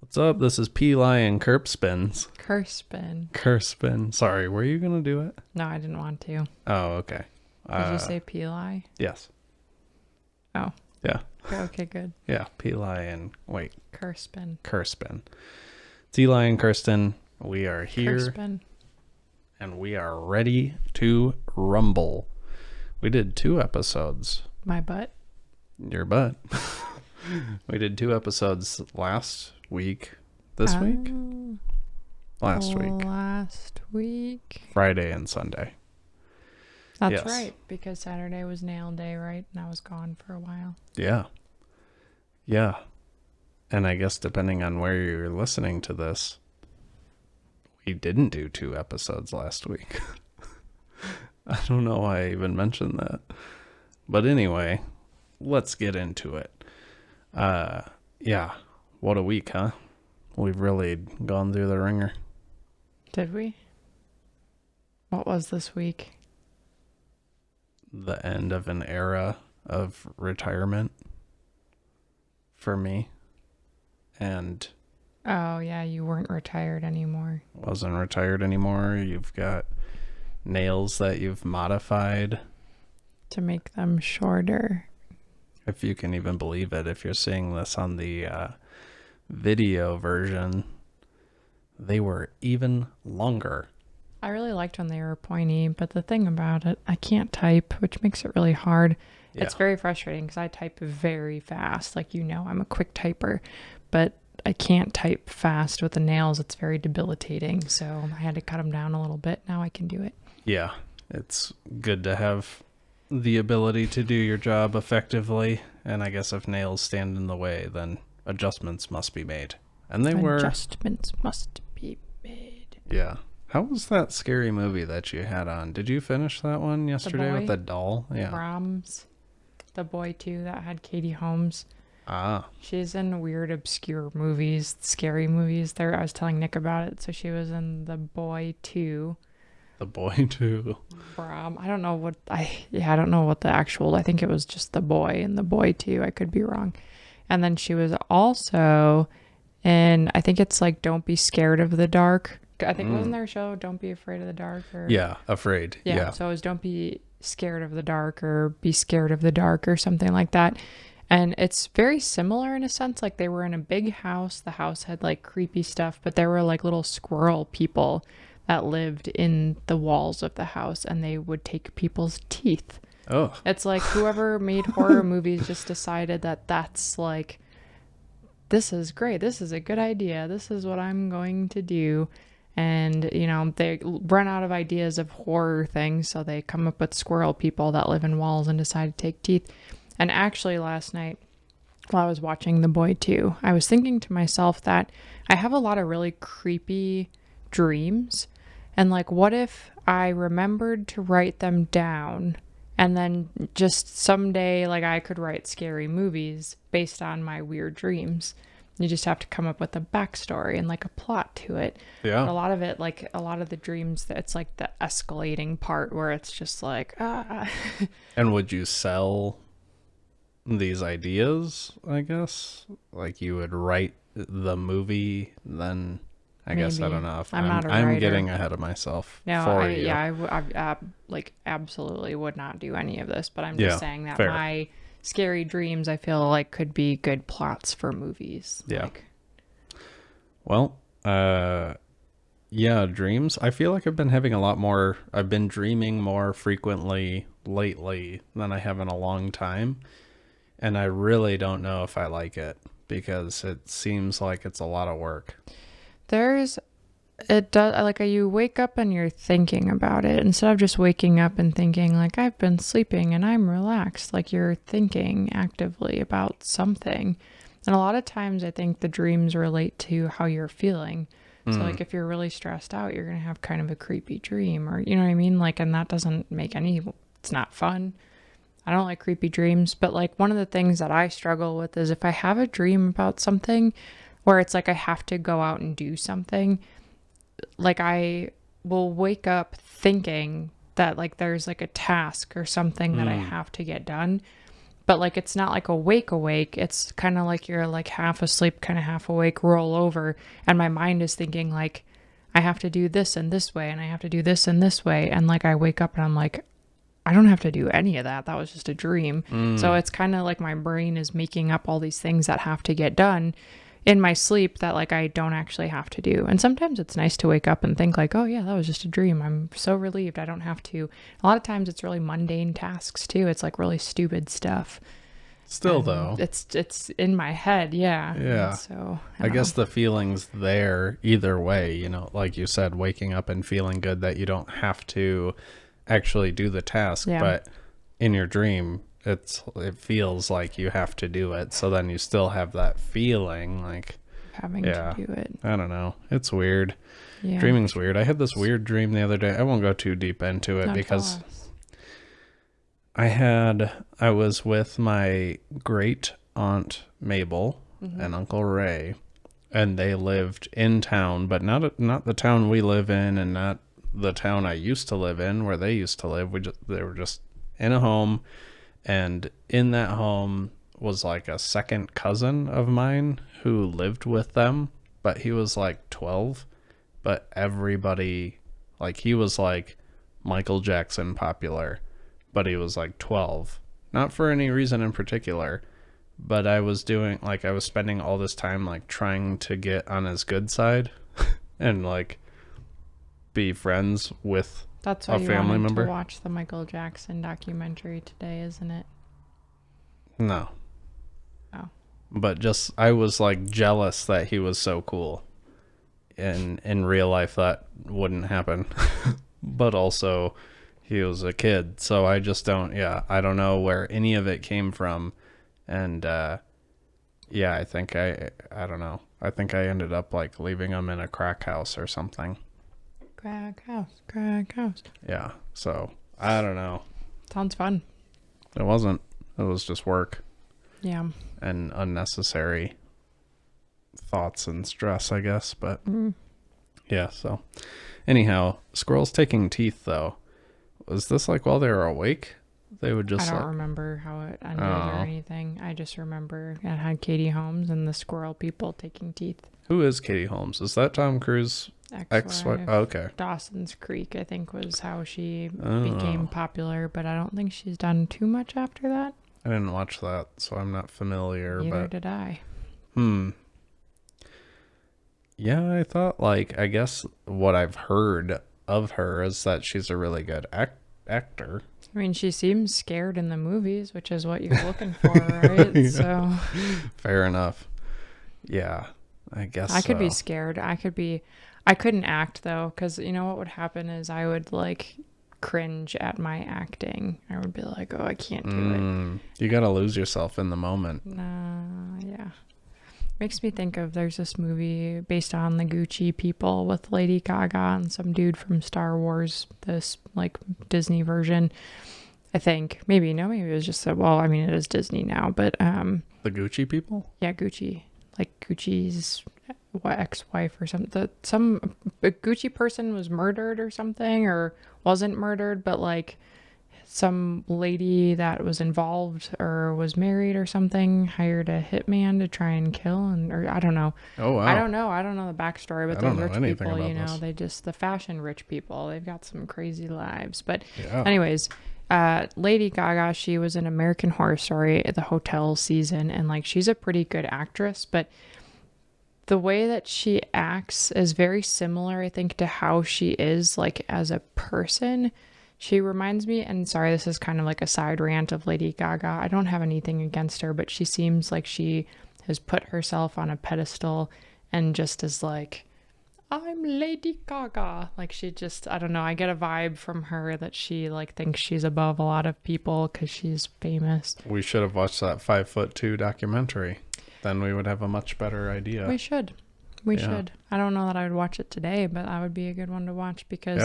What's up? This is Peli and Kirstens. Kirsten. Sorry, were you going to do it? No, I didn't want to. Oh, okay. Did you say Peli? Yes. Oh. Yeah. Okay, good. Yeah, Peli and, Kirsten. It's Eli and Kirsten. We are here. Kirsten. And we are ready to rumble. We did 2 episodes. My butt? Your butt. We did 2 episodes last week. This week? Last week. Friday and Sunday. That's yes. right, because Saturday was nail day, right? And I was gone for a while. Yeah. And I guess depending on where you're listening to this, we didn't do 2 episodes last week. I don't know why I even mentioned that. But anyway, let's get into it. Yeah. What a week, huh? We've really gone through the ringer. Did we? What was this week? The end of an era of retirement for me. And oh, yeah, you weren't retired anymore. Wasn't retired anymore. You've got nails that you've modified to make them shorter. If you can even believe it, if you're seeing this on the video version, they were even longer. I really liked when they were pointy, but the thing about it, I can't type, which makes it really hard. Yeah. It's very frustrating because I type very fast. Like, I'm a quick typer, but I can't type fast with the nails. It's very debilitating. So I had to cut them down a little bit. Now I can do it. Yeah, it's good to have the ability to do your job effectively. And I guess if nails stand in the way, then adjustments must be made. And they were. Adjustments must be made. Yeah. How was that scary movie that you had on? Did you finish that one yesterday with the doll? Yeah. Brahms. The Boy 2 that had Katie Holmes. Ah. She's in weird, obscure movies, scary movies. I was telling Nick about it. So she was in The Boy 2. The Boy 2. I don't know what I don't know what the actual, I think it was just The Boy and The Boy 2. I could be wrong. And then she was also in, I think it's like Don't Be Scared of the Dark. I think wasn't there a show Don't Be Afraid of the Dark? Or yeah, Afraid. Yeah. So it was Don't Be Scared of the Dark or Be Scared of the Dark or something like that. And it's very similar in a sense. Like they were in a big house. The house had like creepy stuff, but there were like little squirrel people that lived in the walls of the house, and they would take people's teeth. Oh. It's like whoever made horror movies just decided that that's like, this is great. This is a good idea. This is what I'm going to do. And, they run out of ideas of horror things, so they come up with squirrel people that live in walls and decide to take teeth. And actually last night, while I was watching The Boy 2, I was thinking to myself that I have a lot of really creepy dreams. And like, what if I remembered to write them down, and then just someday, like, I could write scary movies based on my weird dreams. You just have to come up with a backstory and like a plot to it. Yeah. But a lot of it, like a lot of the dreams, it's like the escalating part where it's just like, And would you sell these ideas, I guess? Like you would write the movie, then I guess I don't know if I'm not a writer. I'm getting ahead of myself. No, I like absolutely would not do any of this, but I'm just saying that fair. My scary dreams, I feel like, could be good plots for movies. Yeah. Well, yeah, dreams. I feel like I've been dreaming more frequently lately than I have in a long time. And I really don't know if I like it because it seems like it's a lot of work. It does, like, you wake up and you're thinking about it instead of just waking up and thinking like, I've been sleeping and I'm relaxed. Like, you're thinking actively about something. And a lot of times I think the dreams relate to how you're feeling. So like if you're really stressed out, you're going to have kind of a creepy dream, or you know what I mean? Like, and that doesn't make it's not fun. I don't like creepy dreams, but like one of the things that I struggle with is if I have a dream about something where it's like I have to go out and do something, like I will wake up thinking that like there's like a task or something that I have to get done, but like it's not like awake. It's kind of like you're like half asleep, kind of half awake, roll over, and my mind is thinking like I have to do this in this way and I have to do this in this way, and like I wake up and I'm like I don't have to do any of that. That was just a dream. So it's kind of like my brain is making up all these things that have to get done in my sleep that like I don't actually have to do. And sometimes it's nice to wake up and think like, oh yeah, that was just a dream. I'm so relieved I don't have to. A lot of times it's really mundane tasks too. It's like really stupid stuff. Still, And though. it's in my head. Yeah. Yeah. And so I guess the feeling's there either way, you know, like you said, waking up and feeling good that you don't have to actually do the task, Yeah. but in your dream, it feels like you have to do it. So then you still have that feeling like having yeah. to do it. I don't know. It's weird. Yeah. Dreaming's weird. I had this weird dream the other day. I won't go too deep into it Don't because tell us. I was with my great aunt Mabel and Uncle Ray, and they lived in town, but not the town we live in, and not the town I used to live in where they used to live. They were just in a home, and in that home was like a second cousin of mine who lived with them, but he was like 12, but everybody, like, he was like Michael Jackson popular, but he was like 12, not for any reason in particular, but I was spending all this time like trying to get on his good side and like be friends with That's why a you family wanted member. to watch the Michael Jackson documentary today, isn't it? No. Oh. But just I was like jealous that he was so cool. And in real life that wouldn't happen. But also he was a kid, so I just don't know where any of it came from. And I think I don't know. I think I ended up like leaving him in a crack house or something. Crack house. Yeah. So I don't know. Sounds fun. It wasn't. It was just work Yeah. and unnecessary thoughts and stress, I guess. But yeah. So anyhow, squirrels taking teeth though. Was this like while they were awake? They would just I don't remember how it ended or anything. I just remember it had Katie Holmes and the squirrel people taking teeth. Who is Katie Holmes? Is that Tom Cruise? Ex-wife? Oh, okay. Dawson's Creek, I think, was how she became popular, but I don't think she's done too much after that. I didn't watch that, so I'm not familiar. Neither did I. Yeah, I thought, like, I guess what I've heard of her is that she's a really good actor. I mean, she seems scared in the movies, which is what you're looking for, right? Yeah. So fair enough. Yeah, I guess I could be scared. I couldn't act though, because you know what would happen is I would like cringe at my acting. I would be like, oh, I can't do it. You gotta lose yourself in the moment. Yeah. Makes me think of, there's this movie based on the Gucci people with Lady Gaga and some dude from Star Wars, this like Disney version, I think. Maybe it was just it is Disney now, but the Gucci people? Yeah, Gucci. Like Gucci's ex-wife or something. Some Gucci person was murdered or something, or wasn't murdered, but like some lady that was involved or was married or something hired a hitman to try and kill, or I don't know. Oh wow. I don't know the backstory, but those rich people, they the fashion rich people, they've got some crazy lives. But yeah. Anyways, Lady Gaga, she was in American Horror Story at the hotel season, and like she's a pretty good actress, but the way that she acts is very similar, I think, to how she is like as a person. She reminds me, and sorry, this is kind of like a side rant of Lady Gaga. I don't have anything against her, but she seems like she has put herself on a pedestal and just is like, I'm Lady Gaga. Like she just, I don't know. I get a vibe from her that she like thinks she's above a lot of people because she's famous. We should have watched that 5'2" documentary. Then we would have a much better idea. We should. I don't know that I would watch it today, but that would be a good one to watch because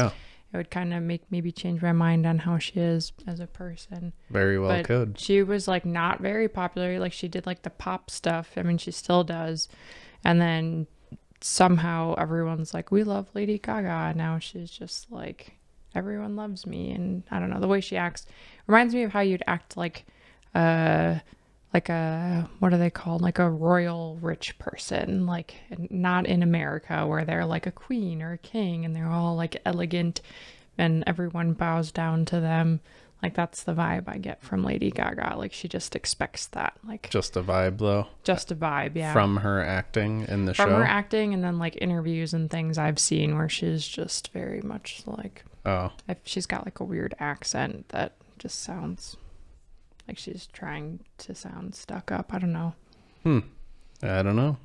it would kind of maybe change my mind on how she is as a person. Very well could. She was like not very popular. Like she did like the pop stuff. I mean, she still does. And then somehow everyone's like, we love Lady Gaga. And now she's just like, everyone loves me. And I don't know, the way she acts reminds me of how you'd act like like a, what are they called? Like a royal rich person, like not in America where they're like a queen or a king and they're all like elegant and everyone bows down to them. Like that's the vibe I get from Lady Gaga. Like she just expects that. Like Just a vibe, though. just a vibe, yeah. From her acting in the From show. her acting and then like interviews and things I've seen where she's just very much like, Oh, she's got like a weird accent that just sounds like she's trying to sound stuck up. I don't know. I don't know.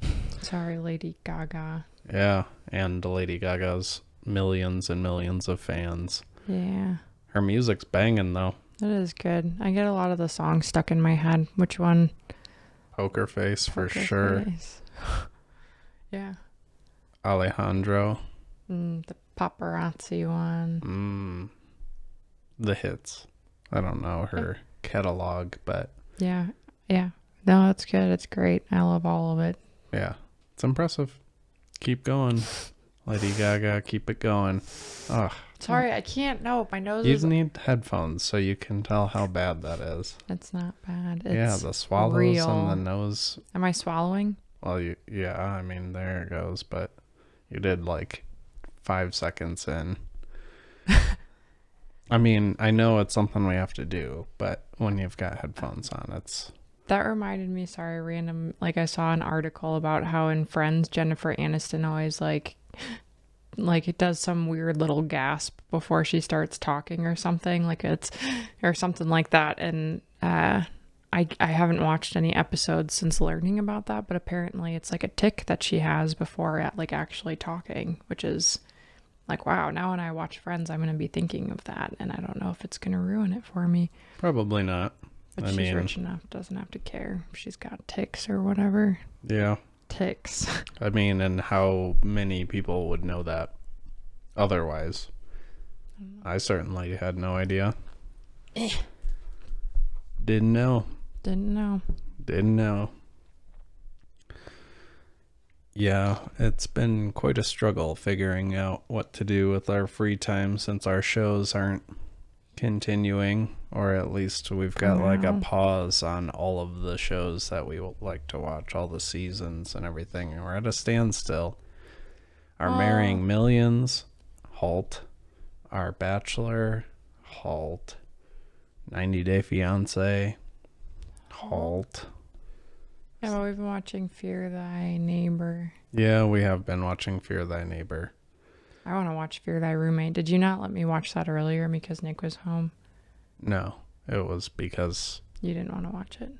Sorry, Lady Gaga. Yeah, and Lady Gaga's millions and millions of fans. Yeah, Her music's banging, though. it is good. I get a lot of the songs stuck in my head. Which one? Poker Face, for Poker sure. Face. Yeah. Alejandro. The paparazzi one. The hits. I don't know her catalog, but Yeah. Yeah. No, it's good. It's great. I love all of it. yeah, it's impressive. Keep going, Lady Gaga. Keep it going. Ugh. Sorry, I can't. No, my nose You is. need headphones so you can tell how bad that is. It's not bad. Yeah, It's the swallows real. and the nose. Am I swallowing? Well, yeah, I mean, there it goes, but you did like 5 seconds in. I mean, I know it's something we have to do, but when you've got headphones on, it's... That reminded me, sorry, random, like I saw an article about how in Friends, Jennifer Aniston always like it does some weird little gasp before she starts talking or something, like it's, or something like that. And I haven't watched any episodes since learning about that, but apparently it's like a tick that she has before like actually talking, which is like, wow, now when I watch Friends, I'm going to be thinking of that. And I don't know if it's going to ruin it for me. Probably not. But she's rich enough, doesn't have to care if she's got tics or whatever. Yeah. Tics. I mean, and how many people would know that otherwise? I certainly had no idea. Didn't know. Didn't know. Yeah, it's been quite a struggle figuring out what to do with our free time since our shows aren't continuing, or at least we've got like a pause on all of the shows that we would like to watch, all the seasons and everything, and we're at a standstill. Our Marrying Millions, halt. Our Bachelor, halt. 90 Day Fiance, halt. Yeah, but we've been watching Fear Thy Neighbor. Yeah, we have been watching Fear Thy Neighbor. I want to watch Fear Thy Roommate. Did you not let me watch that earlier because Nick was home? No, it was because... You didn't want to watch it?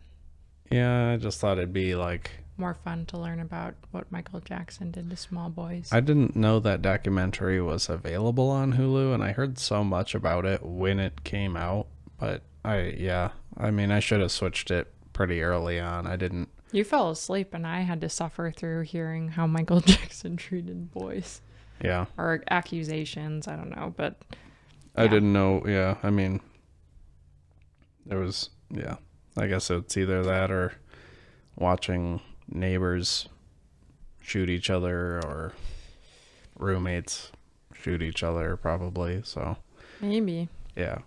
Yeah, I just thought it'd be like... More fun to learn about what Michael Jackson did to small boys. I didn't know that documentary was available on Hulu, and I heard so much about it when it came out. But I mean, I should have switched it pretty early on. I didn't... You fell asleep and I had to suffer through hearing how Michael Jackson treated boys. Yeah. Or accusations, I don't know, but... I yeah. didn't know, yeah. I mean, there was, yeah. I guess it's either that or watching neighbors shoot each other or roommates shoot each other, probably, so... Maybe. Yeah.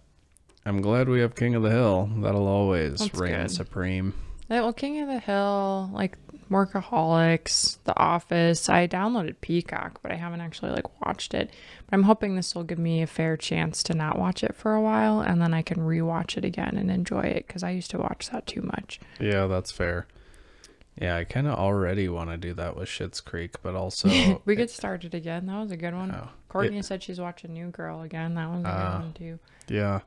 I'm glad we have King of the Hill. That'll always That's reign good. supreme. Yeah, well, King of the Hill, like Workaholics, The Office. I downloaded Peacock, but I haven't actually like watched it. But I'm hoping this will give me a fair chance to not watch it for a while, and then I can rewatch it again and enjoy it because I used to watch that too much. Yeah, that's fair. Yeah, I kind of already want to do that with Schitt's Creek, but also... We could start it again. That was a good one. Oh, Courtney said she's watching New Girl again. That was a good one too. Yeah.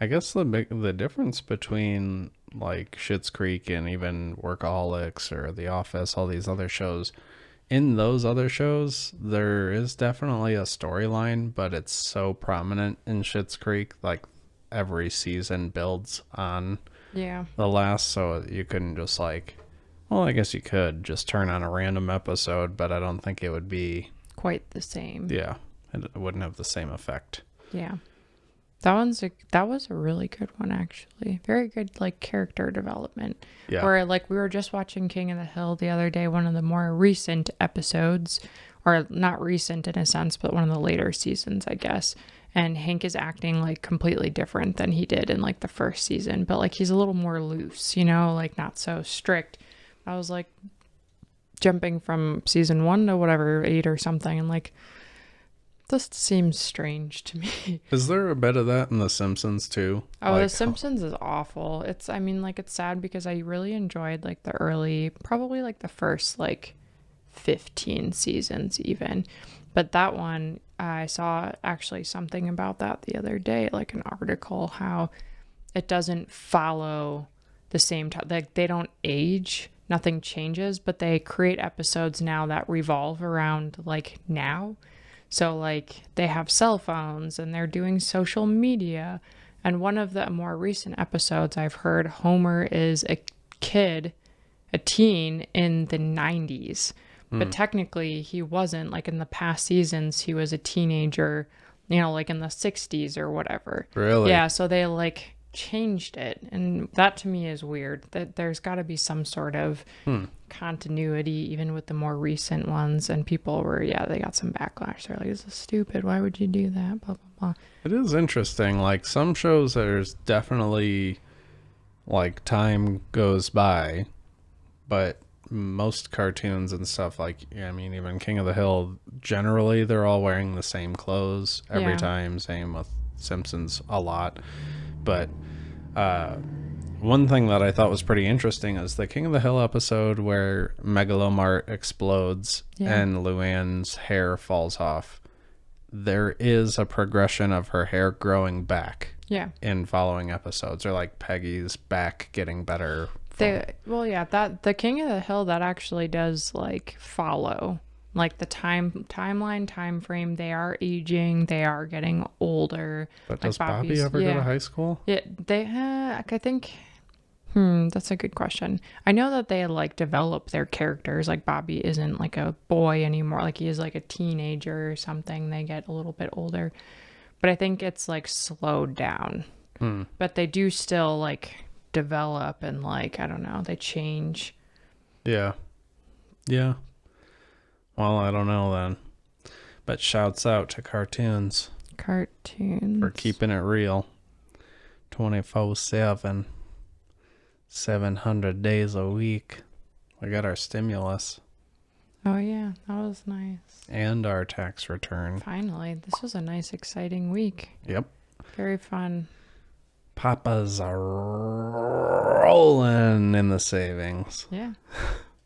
I guess the difference between like Schitt's Creek and even Workaholics or The Office, all these other shows, in those other shows, there is definitely a storyline, but it's so prominent in Schitt's Creek, like every season builds on Yeah. the last, so you couldn't just like, well, I guess you could just turn on a random episode, but I don't think it would be Quite the same. yeah, it wouldn't have the same effect. Yeah. That was a really good one, actually. Very good, like, character development. Yeah. Where, like, we were just watching King of the Hill the other day, one of the more recent episodes, or not recent in a sense, but one of the later seasons, I guess. and Hank is acting like completely different than he did in like the first season, but like he's a little more loose, you know, like not so strict. I was like jumping from season 1 to whatever 8 or something, and like this seems strange to me. Is there a bit of that in The Simpsons too? Oh, like, The Simpsons is awful. It's, I mean, like, it's sad because I really enjoyed like the early, probably like the first like 15 seasons even. But that one, I saw actually something about that the other day, like an article, how it doesn't follow the same time. Like, they don't age, nothing changes, but they create episodes now that revolve around like now. So like they have cell phones and they're doing social media. And one of the more recent episodes I've heard, Homer is a kid, a teen in the 90s. But technically he wasn't. Like in the past seasons, he was a teenager, you know, like in the 60s or whatever. Really? Yeah, so they like changed it. And that to me is weird. That there's got to be some sort of continuity even with the more recent ones. And people were, yeah, they got some backlash. They're like, this is stupid. Why would you do that? Blah, blah, blah. It is interesting. Like some shows, there's definitely like time goes by, but most cartoons and stuff, like, I mean, even King of the Hill, generally they're all wearing the same clothes every Yeah. time. Same with Simpsons a lot. But one thing that I thought was pretty interesting is the King of the Hill episode where Megalomart explodes and Luann's hair falls off. There is a progression of her hair growing back in following episodes, or like Peggy's back getting better. That the King of the Hill, that actually does like follow like the time frame. They are aging, they are getting older. But like does Bobby ever go to high school? Yeah, they I think that's a good question. I know that they like develop their characters. Like Bobby isn't like a boy anymore. Like he is like a teenager or something. They get a little bit older. But I think it's like slowed down. But they do still like develop and like, I don't know, they change. Yeah. Well, I don't know then. But shouts out to cartoons for keeping it real. 24/7. 700 days a week. We got our stimulus. Oh yeah, that was nice. And our tax return. Finally, this was a nice, exciting week. Yep. Very fun. Papa's are rolling in the savings. Yeah.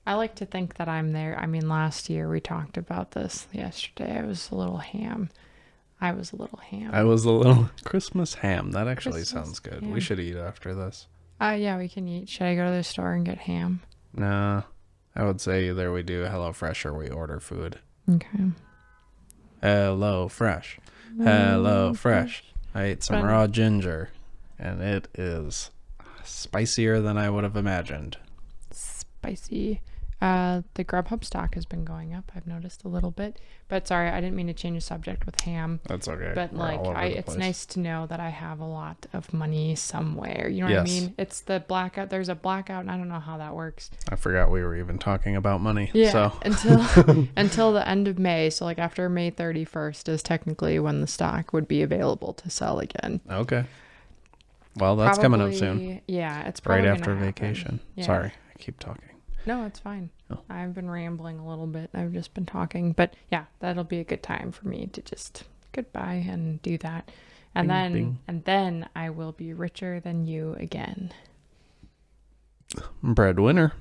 I like to think that I'm there. I mean, last year we talked about this. Yesterday I was a little ham. I was a little Christmas ham. That actually sounds good. ham. We should eat after this. Yeah, we can eat. Should I go to the store and get ham? Nah. I would say either we do HelloFresh or we order food. Okay. HelloFresh. HelloFresh. I ate some raw ginger, and it is spicier than I would have imagined. Spicy. The Grubhub stock has been going up. I've noticed a little bit. But sorry, I didn't mean to change the subject with ham. That's okay. But We're like, all over the it's place. nice to know that I have a lot of money somewhere. You know what I mean? It's the blackout. There's a blackout, and I don't know how that works. I forgot we were even talking about money. Yeah. So. Until the end of May. So like after May 31st is technically when the stock would be available to sell again. Okay. Well, that's coming up soon. Yeah, it's right probably after gonna vacation. Yeah. Sorry, I keep talking. No, it's fine. Oh. I've been rambling a little bit. I've just been talking. But yeah, that'll be a good time for me to just goodbye and do that. And then I will be richer than you again. Breadwinner.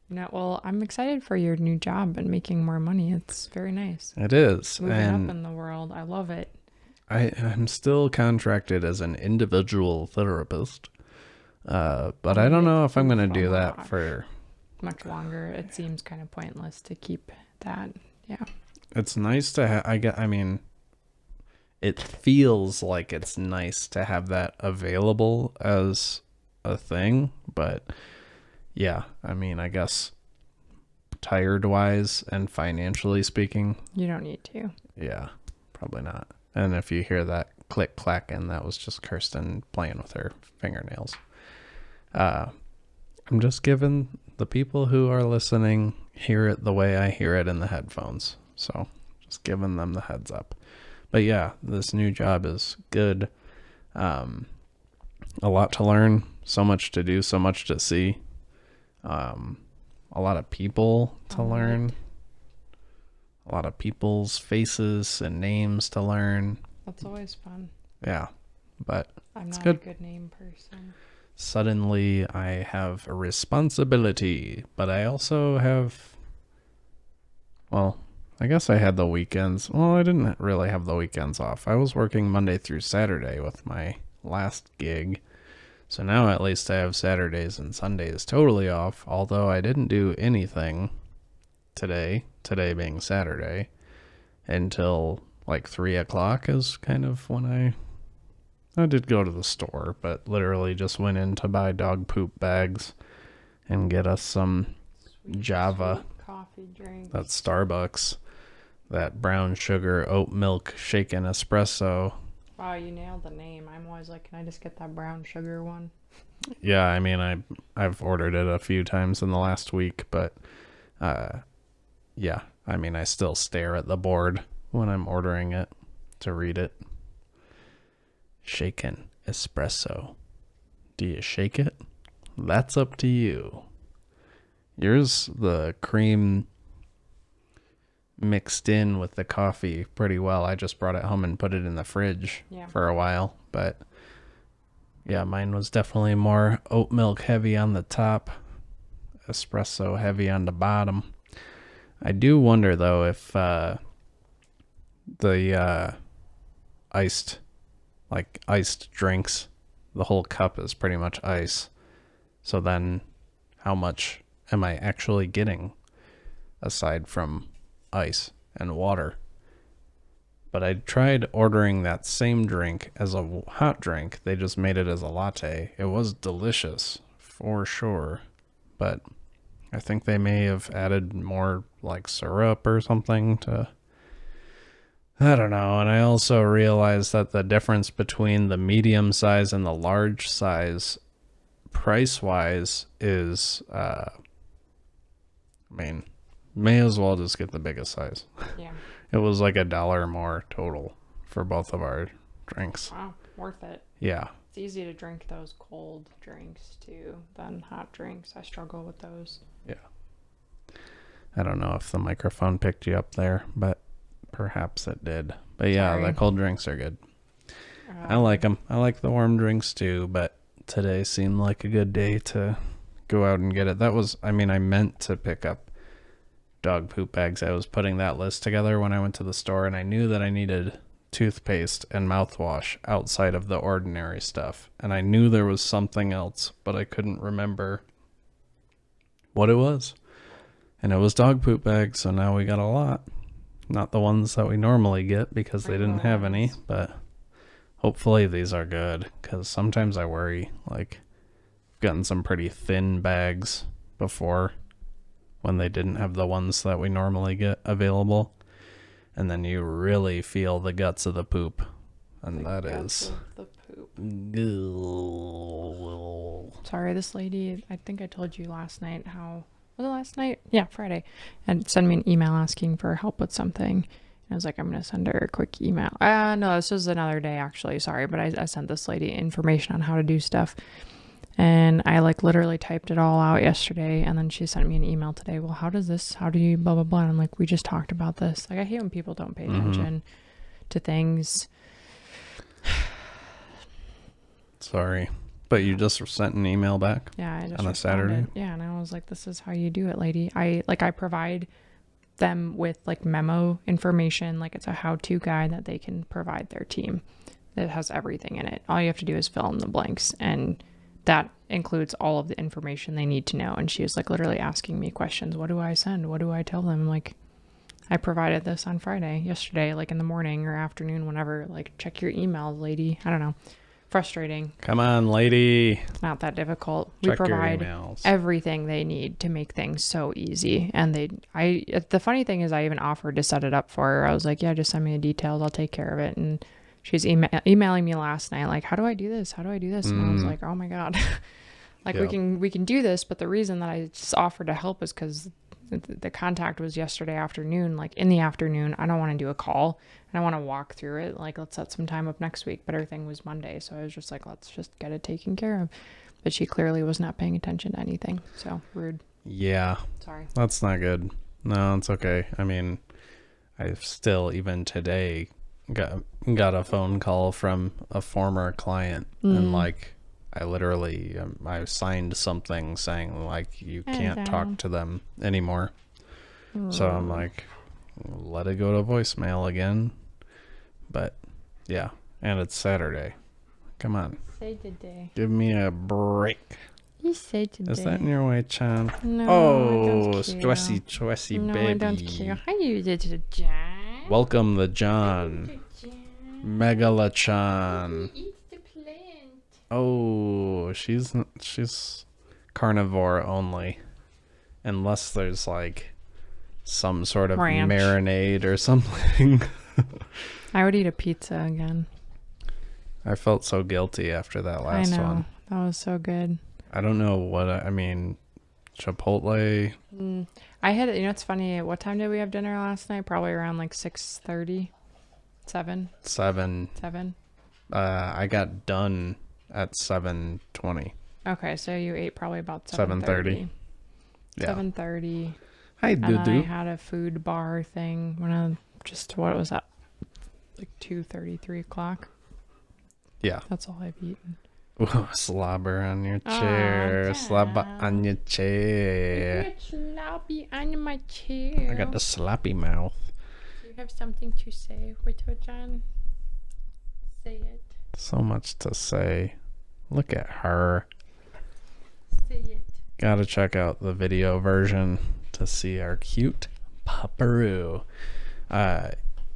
No, well, I'm excited for your new job and making more money. It's very nice. It is. Moving and up in the world. I love it. I'm still contracted as an individual therapist. But I don't know if I'm going to do that for much longer. It seems kind of pointless to keep that. Yeah. It's nice to have, I mean, it feels like it's nice to have that available as a thing, but yeah, I mean, I guess tired wise and financially speaking, you don't need to. Yeah, probably not. And if you hear that click clack, and that was just Kirsten playing with her fingernails. I'm just giving the people who are listening hear it the way I hear it in the headphones. So just giving them the heads up. But yeah, this new job is good. A lot to learn, so much to do, so much to see. A lot of people to learn. A lot of people's faces and names to learn. That's always fun. Yeah, but I'm it's not good. a good name person. Suddenly I have a responsibility, but I also have, well, I guess I had the weekends. Well, I didn't really have the weekends off. I was working Monday through Saturday with my last gig. So now at least I have Saturdays and Sundays totally off, although I didn't do anything today being Saturday, until like 3 o'clock is kind of when I did go to the store, but literally just went in to buy dog poop bags and get us some Java. Sweet coffee drink. That's Starbucks. That brown sugar oat milk shaken espresso. Wow, you nailed the name. I'm always like, can I just get that brown sugar one? Yeah, I mean, I've ordered it a few times in the last week, but yeah, I mean, I still stare at the board when I'm ordering it to read it. Shaken espresso. Do you shake it? That's up to you. Yours, the cream mixed in with the coffee pretty well. I just brought it home and put it in the fridge for a while, but yeah, mine was definitely more oat milk heavy on the top, espresso heavy on the bottom. I do wonder though if the iced drinks, the whole cup is pretty much ice. So then how much am I actually getting aside from ice and water? But I tried ordering that same drink as a hot drink. They just made it as a latte. It was delicious for sure, but I think they may have added more like syrup or something to, I don't know. And I also realized that the difference between the medium size and the large size price wise is, I mean, may as well just get the biggest size. Yeah. It was like $1 more total for both of our drinks. Wow, worth it. Yeah. It's easy to drink those cold drinks too than hot drinks. I struggle with those. Yeah. I don't know if the microphone picked you up there, but perhaps it did. But yeah, Sorry. the cold drinks are good. I like them. I like the warm drinks too, but today seemed like a good day to go out and get it. That was, I mean, I meant to pick up dog poop bags. I was putting that list together when I went to the store, and I knew that I needed toothpaste and mouthwash outside of the ordinary stuff. And I knew there was something else, but I couldn't remember what it was. And it was dog poop bags, so now we got a lot. Not the ones that we normally get because they didn't have any, but hopefully these are good, because sometimes I worry. Like, I've gotten some pretty thin bags before when they didn't have the ones that we normally get available, and then you really feel the guts of the poop, and that is the poop. Ugh. Sorry, this lady, I think I told you last night how, was it last night? Yeah, Friday, and sent me an email asking for help with something. And I was like, I'm going to send her a quick email. No, this was another day actually, sorry, but I sent this lady information on how to do stuff. And I like literally typed it all out yesterday, and then she sent me an email today. Well, how do you blah, blah, blah. And I'm like, we just talked about this. Like, I hate when people don't pay attention to things. Sorry, but you just sent an email back? Yeah, I just on a Saturday? Yeah, and I was like, this is how you do it, lady. I provide them with like memo information, like it's a how-to guide that they can provide their team that has everything in it. All you have to do is fill in the blanks, and that includes all of the information they need to know. And she was like literally asking me questions. What do I send? What do I tell them? I'm like, I provided this on yesterday, like in the morning or afternoon, whenever, like, check your emails, lady. I don't know. Frustrating. Come on, lady. It's not that difficult. Check We provide your emails. everything they need to make things so easy. And the funny thing is, I even offered to set it up for her. I was like, yeah, just send me the details. I'll take care of it. And she's emailing me last night, like, how do I do this? How do I do this? And I was like, oh my God, like, we can do this. But the reason that I just offered to help is because the contact was yesterday afternoon, like in the afternoon. I don't want to do a call and I want to walk through it. Like, let's set some time up next week. But everything was Monday. So I was just like, let's just get it taken care of. But she clearly was not paying attention to anything. So rude. Yeah. Sorry. That's not good. No, it's okay. I mean, I've still, even today, got a phone call from a former client. And like, I literally, I signed something saying like, you can't talk to them anymore. So I'm like, let it go to voicemail again. But yeah, and it's Saturday. Come on. Say today. Give me a break. You say today. Is that in your way, Chan? No, Oh, I don't care. stressy No, baby. I don't care. How you did to John? Welcome the John. Megala-chan. He eats the plant. Oh, she's carnivore only. Unless there's like some sort of Ranch. marinade or something. I would eat a pizza again. I felt so guilty after that last I know. one. That was so good. I don't know what I mean. Chipotle. I had, you know, it's funny. What time did we have dinner last night? Probably around like 6:30, 7. 7. I got done at 7:20. Okay, so you ate probably about 7:30. 7:30. Yeah. 7:30. Hi, And then I Dudu. had a food bar thing when I just, what was that? Like 2:30, 3 o'clock. Yeah. That's all I've eaten. Ooh, slobber on your chair. Slobber on your chair. You're sloppy on my chair. I got the sloppy mouth. Do you have something to say, Wito John? Say it. So much to say. Look at her. Say it. Gotta check out the video version to see our cute pupperoo.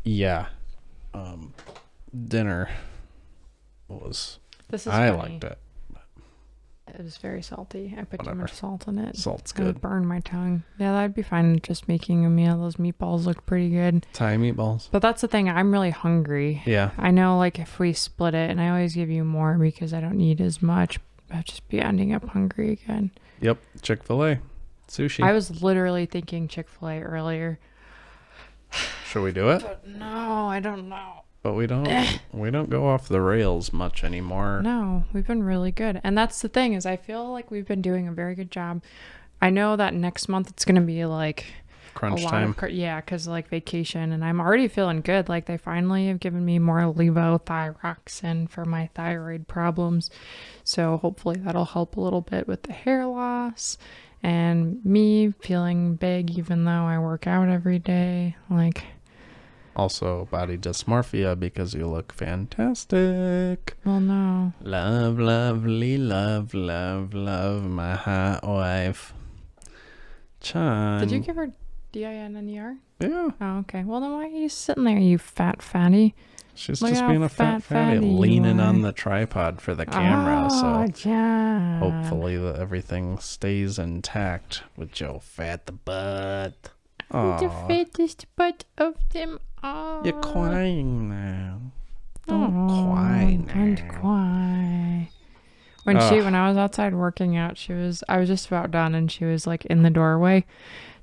Yeah. Dinner was... This is I funny. liked it. It was very salty. I put too Whatever. much salt in it. Salt's It would good. burn my tongue. Yeah, that'd be fine just making a meal. Those meatballs looked pretty good. Thai meatballs. But that's the thing. I'm really hungry. Yeah. I know, like, if we split it, and I always give you more because I don't need as much, I'd just be ending up hungry again. Yep. Chick-fil-A. Sushi. I was literally thinking Chick-fil-A earlier. Should we do it? But no, I don't know. But we don't go off the rails much anymore. No, we've been really good. And that's the thing, is I feel like we've been doing a very good job. I know that next month it's going to be like Crunch a lot time. yeah, because like vacation, and I'm already feeling good. Like, they finally have given me more levothyroxine for my thyroid problems. So hopefully that'll help a little bit with the hair loss and me feeling big even though I work out every day. Like, Also body dysmorphia because you look fantastic. well, no. Love, lovely, love, love, love, my hot wife. Chan. Did you give her DINNER? Yeah. Oh, okay. Well, then why are you sitting there, you fat fatty? She's Look just how being a fat fat fatty, fatty you leaning on are. the tripod for the camera. Oh, So John. hopefully everything stays intact with your fat butt. The Aw, fattest butt of them all. you're crying now. Don't cry now. Don't cry. When I was outside working out, I was just about done, and she was like in the doorway,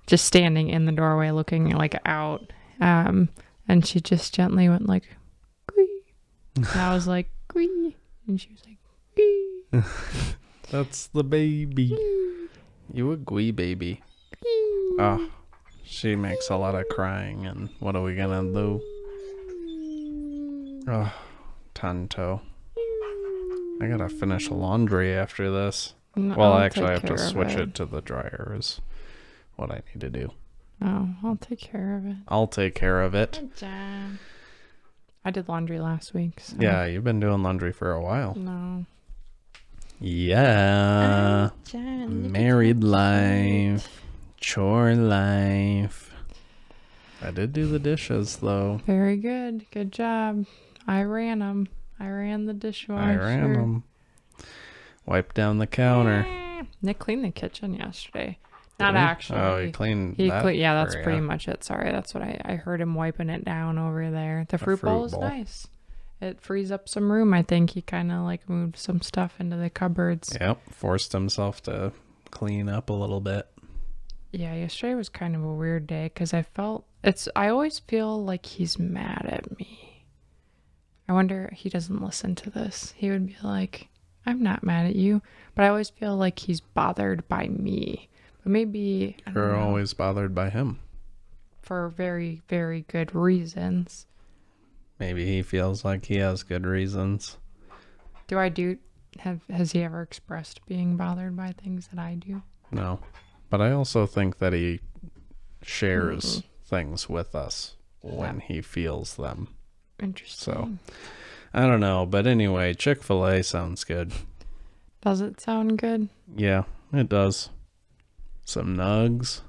just standing in the doorway looking like out. And she just gently went like, "Gwee." And I was like, "Gwee." And she was like, "Gwee." That's the baby. You a gwee baby. Oh, she makes a lot of crying, and what are we gonna do? Oh, Tanto. I gotta finish laundry after this. Well, I'll actually, I take have to care of switch it to the dryer is what I need to do. Oh, I'll take care of it. I'll take care of it. I did laundry last week. So. Yeah, you've been doing laundry for a while. No. Yeah. Married life. Chore life. I did do the dishes, though. Very good. Good job. I ran them. I ran the dishwasher. I ran them. Wiped down the counter. Nick cleaned the kitchen yesterday. Not Did he? actually. Oh, he cleaned that? Yeah, that's area. pretty much it. Sorry, that's what I heard him wiping it down over there. The fruit bowl is nice. It frees up some room. I think he kind of like moved some stuff into the cupboards. Yep, forced himself to clean up a little bit. Yeah, yesterday was kind of a weird day because I always feel like he's mad at me. I wonder he doesn't listen to this. He would be like, I'm not mad at you, but I always feel like he's bothered by me. But maybe, I don't You're know, always bothered by him. for very, very good reasons. Maybe he feels like he has good reasons. Has he ever expressed being bothered by things that I do? No. But I also think that he shares things with us when he feels them. Interesting. So, I don't know. But anyway, Chick-fil-A sounds good. Does it sound good? Yeah, it does. Some nugs.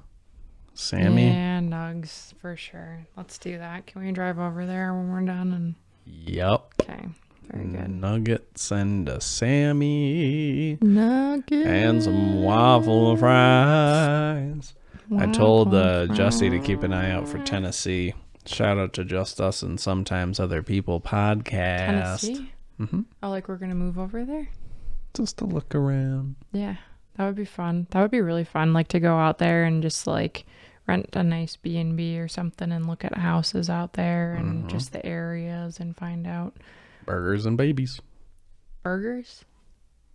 Sammy. Yeah, nugs, for sure. Let's do that. Can we drive over there when we're done? And Yup. okay, very good. Nuggets and a Sammy. Nuggets. And some waffle fries. I told Justy to keep an eye out for Tennessee. Shout out to Just Us and Sometimes Other People podcast. Tennessee? Mm-hmm. Oh, like we're going to move over there? Just to look around. Yeah, that would be fun. That would be really fun, like to go out there and just like rent a nice B&B or something and look at houses out there and just the areas and find out. Burgers and babies. Burgers?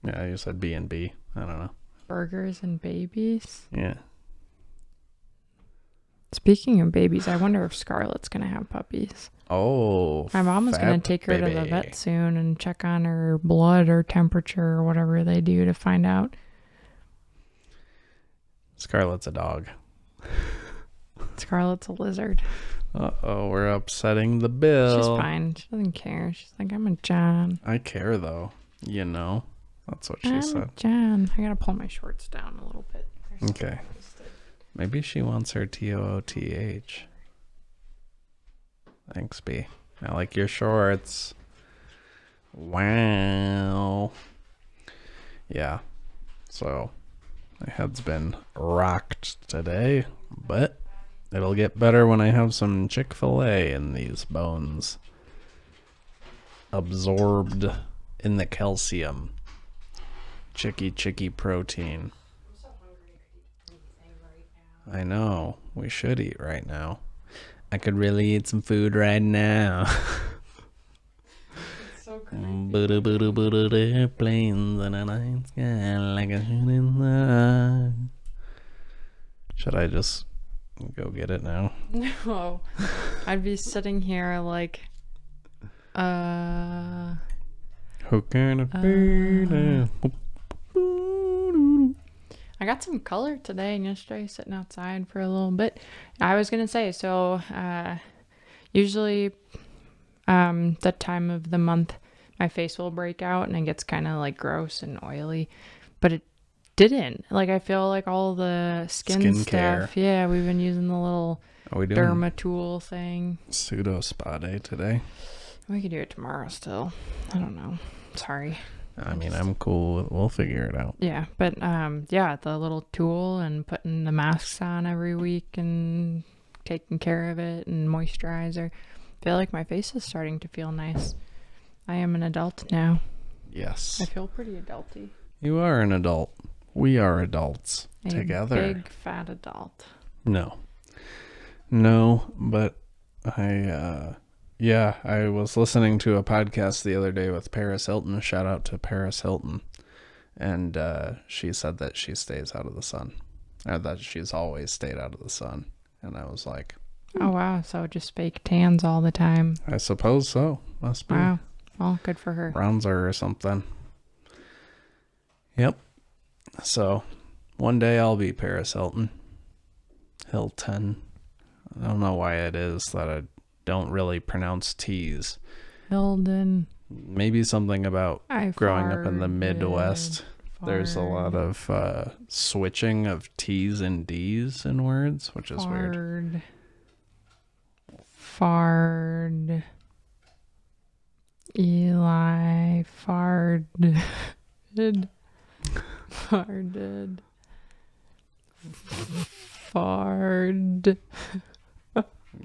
Yeah, you said B&B. I don't know. Burgers and babies? Yeah. Speaking of babies, I wonder if Scarlett's going to have puppies. Oh, my mom is going to take her to the vet soon and check on her blood or temperature or whatever they do to find out. Scarlett's a dog. Scarlett's a lizard. Uh-oh, we're upsetting the bill. She's fine. She doesn't care. She's like, I'm a John. I care, though. You know. That's what she said. I'm a John. I got to pull my shorts down a little bit. Okay. Maybe she wants her TOOTH. Thanks, B. I like your shorts. Wow. Yeah. So, my head's been rocked today, but it'll get better when I have some Chick-fil-A in these bones. Absorbed in the calcium. Chicky protein. I'm so hungry to eat anything right now. I know. We should eat right now. I could really eat some food right now. It's so crazy. Airplanes in a night sky like a shooting star. Should I just go get it now? No. I'd be sitting here like, Who can it be? I got some color today and yesterday sitting outside for a little bit. I was going to say, so usually that time of the month, my face will break out and it gets kind of like gross and oily, but it didn't. Like I feel like all the skin stuff. Yeah, we've been using the little Derma tool thing. Pseudo spa day today. We could do it tomorrow still. I don't know. Sorry. I mean, I'm cool. We'll figure it out. Yeah, but yeah, the little tool and putting the masks on every week and taking care of it and moisturizer. I feel like my face is starting to feel nice. I am an adult now. Yes. I feel pretty adulty. You are an adult. We are adults together. Big fat adult. No, but I was listening to a podcast the other day with Paris Hilton. Shout out to Paris Hilton. And she said that she stays out of the sun. Or that she's always stayed out of the sun. And I was like... Oh, wow. So just fake tans all the time. I suppose so. Must be. Wow. Well, good for her. Bronzer or something. Yep. So, one day I'll be Paris Hilton. Hilton. I don't know why it is that I don't really pronounce T's. Hilden. Maybe something about growing up in the Midwest. There's a lot of switching of T's and D's in words, which is weird. Fard. Eli. Farded. Farded. Fard.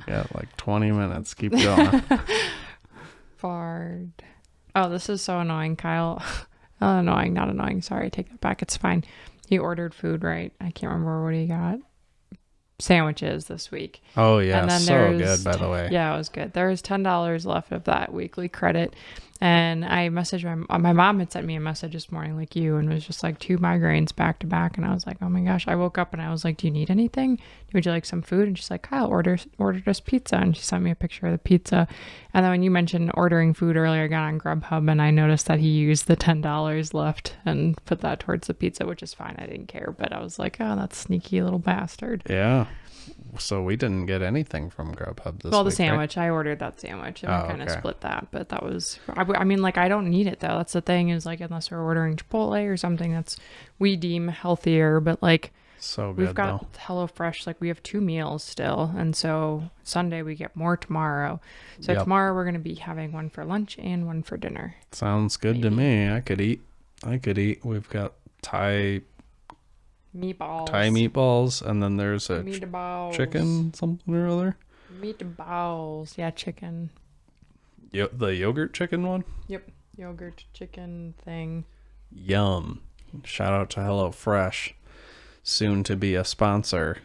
Yeah, like 20 minutes. Keep going. Fard. Oh, this is so annoying, Kyle. Annoying, not annoying. Sorry, take that back. It's fine. He ordered food, right? I can't remember what he got. sandwiches this week. Oh yeah, And then so good, by the way. Yeah, it was good. There was $10 left of that weekly credit. And I messaged my mom had sent me a message this morning like you, and it was just like 2 migraines back to back. And I was like, oh my gosh. I woke up and I was like, do you need anything? Would you like some food? And she's like, Kyle, ordered us pizza. And she sent me a picture of the pizza. And then when you mentioned ordering food earlier, I got on Grubhub and I noticed that he used the $10 left and put that towards the pizza, which is fine. I didn't care. But I was like, oh, that sneaky little bastard. Yeah. So we didn't get anything from Grubhub this week. Well, the sandwich. Right? I ordered that sandwich and we kind of split that. But that was, I mean, like, I don't need it though. That's the thing is like, unless we're ordering Chipotle or something that's we deem healthier, but like, so good, we've got HelloFresh. Like we have 2 meals still. And so Sunday we get more tomorrow. So tomorrow we're going to be having one for lunch and one for dinner. Sounds good to me. I could eat. We've got Thai meatballs, and then there's a chicken something or other. Meatballs. Yeah, chicken. The yogurt chicken one? Yep. Yogurt chicken thing. Yum. Shout out to HelloFresh. Soon to be a sponsor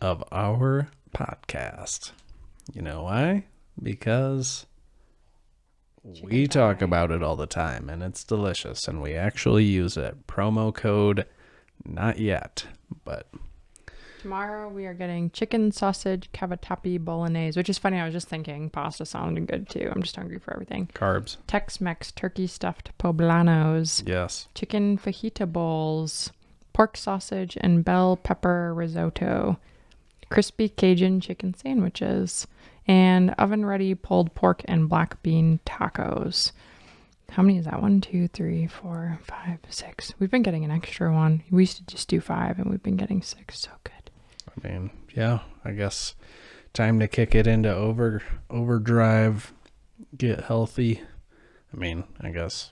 of our podcast. You know why? Because we talk about it all the time and it's delicious and we actually use it. Promo code not yet, but tomorrow we are getting chicken sausage cavatappi bolognese, which is funny. I was just thinking pasta sounded good too. I'm just hungry for everything. Carbs. Tex-Mex turkey stuffed poblanos. Yes. Chicken fajita bowls. Pork sausage and bell pepper risotto. Crispy Cajun chicken sandwiches. And oven-ready pulled pork and black bean tacos. How many is that? 1, 2, 3, 4, 5, 6. We've been getting an extra one. We used to just do 5, and we've been getting 6. So good. I mean, yeah, I guess time to kick it into overdrive, get healthy. I mean, I guess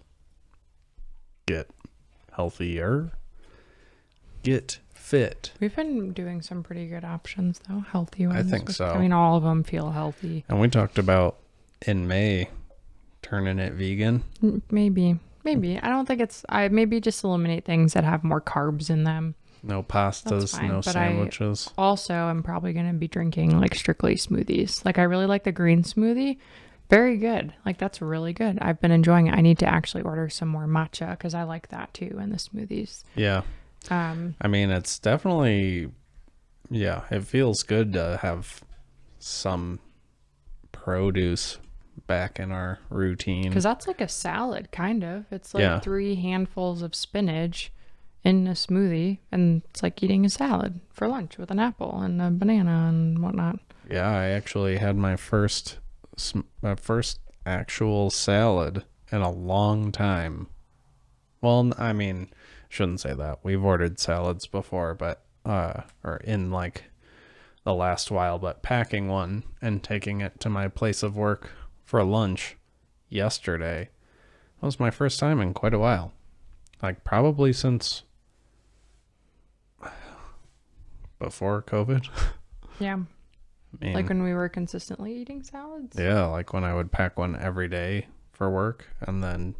get healthier, get fit. We've been doing some pretty good options, though. Healthy ones. I think so. I mean, all of them feel healthy. And we talked about in May turning it vegan. Maybe. I don't think it's... maybe just eliminate things that have more carbs in them. No pastas, no sandwiches. I'm probably going to be drinking like strictly smoothies. Like I really like the green smoothie. Very good. Like that's really good. I've been enjoying it. I need to actually order some more matcha because I like that too in the smoothies. Yeah. I mean, it's definitely, it feels good to have some produce back in our routine. Because that's like a salad, kind of. It's like 3 handfuls of spinach in a smoothie, and it's like eating a salad for lunch with an apple and a banana and whatnot. Yeah, I actually had my first actual salad in a long time. Well, I mean, shouldn't say that. We've ordered salads before, but or in like the last while, but packing one and taking it to my place of work for lunch yesterday was my first time in quite a while. Like probably since before COVID. Yeah. I mean, like when we were consistently eating salads? Yeah, like when I would pack one every day for work and then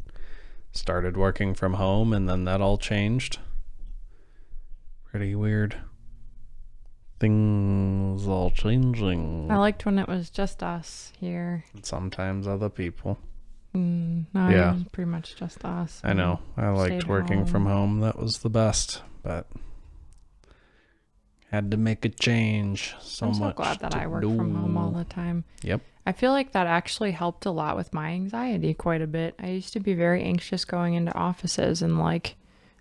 started working from home and then that all changed. Pretty weird. Things all changing. I liked when it was just us here. And sometimes other people. No, it was pretty much just us. I know. I liked working from home. That was the best, but had to make a change. I'm so glad that I work from home all the time. Yep. I feel like that actually helped a lot with my anxiety quite a bit. I used to be very anxious going into offices, and like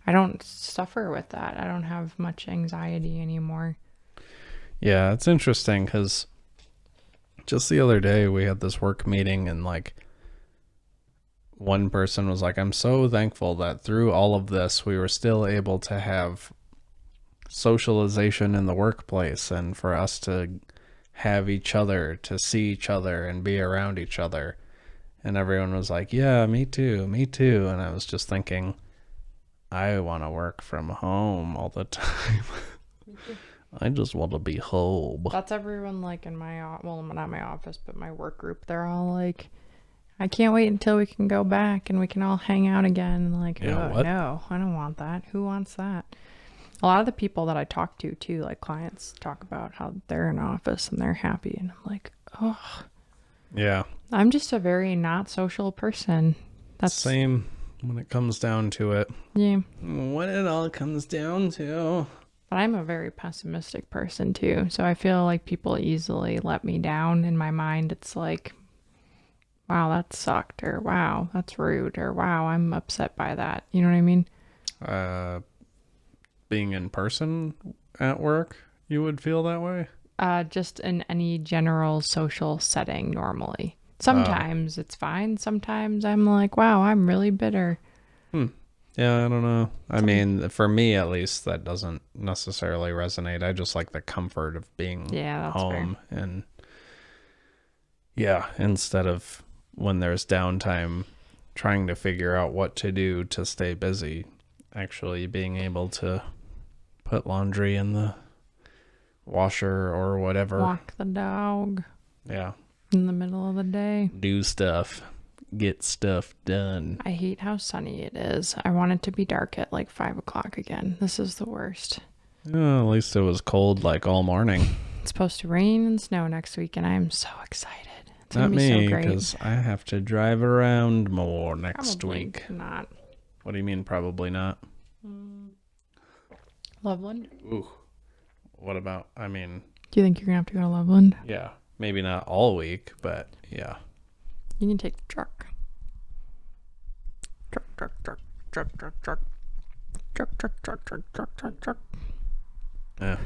I don't suffer with that. I don't have much anxiety anymore. Yeah, it's interesting because just the other day we had this work meeting and like one person was like, I'm so thankful that through all of this we were still able to have socialization in the workplace and for us to have each other, to see each other and be around each other. And everyone was like, yeah, me too. And I was just thinking, I want to work from home all the time. I just want to be home. That's everyone like in my, well, not my office, but my work group. They're all like, I can't wait until we can go back and we can all hang out again. Like, yeah, oh, no, I don't want that. Who wants that? A lot of the people that I talk to too, like clients, talk about how they're in office and they're happy, and I'm like, oh, Yeah. I'm just a very not social person. That's Same when it comes down to it. Yeah. What it all comes down to. But I'm a very pessimistic person too, so I feel like people easily let me down. In my mind, it's like, wow, that sucked, or wow, that's rude, or wow, I'm upset by that. You know what I mean? Being in person at work, you would feel that way? Just in any general social setting normally. Sometimes it's fine. Sometimes I'm like, wow, I'm really bitter. Yeah, I don't know. I mean, for me at least, that doesn't necessarily resonate. I just like the comfort of being home. Fair. And yeah, instead of when there's downtime trying to figure out what to do to stay busy, actually being able to put laundry in the washer or whatever. Walk the dog. Yeah. In the middle of the day. Do stuff. Get stuff done. I hate how sunny it is. I want it to be dark at like 5 o'clock again. This is the worst. Oh, at least it was cold like all morning. It's supposed to rain and snow next week, and I'm so excited. It's Not gonna be me, so great. because I have to drive around more next Probably week. not. What do you mean, probably not? Loveland? Ooh. What about, I mean, Do you think you're gonna have to go to Loveland? yeah, maybe not all week, but yeah. You can take the truck. Truck. Yeah.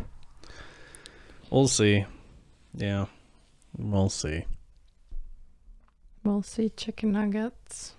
We'll see. Yeah. We'll see. We'll see. Chicken nuggets.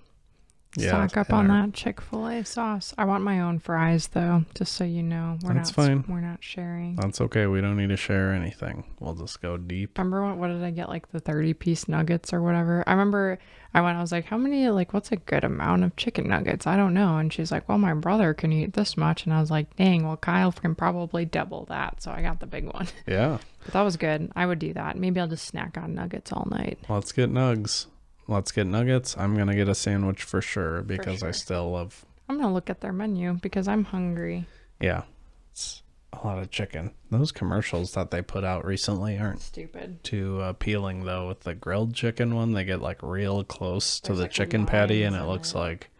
Yeah. Stock up on that Chick-fil-A sauce. I want my own fries though, just so you know. That's fine. We're not sharing. That's okay. We don't need to share anything. We'll just go deep. Remember what did I get, like the 30-piece nuggets or whatever? I remember I was like, how many, like, what's a good amount of chicken nuggets? I don't know. And she's like, well, my brother can eat this much. And I was like, dang, well, Kyle can probably double that. So I got the big one. Yeah. But that was good. I would do that. Maybe I'll just snack on nuggets all night. Let's get nugs. Let's get nuggets. I'm going to get a sandwich for sure because I still love. I'm going to look at their menu because I'm hungry. Yeah. It's a lot of chicken. Those commercials that they put out recently aren't Stupid. too appealing though. With the grilled chicken one, they get like real close to the like chicken patty and it lines looks in it. like,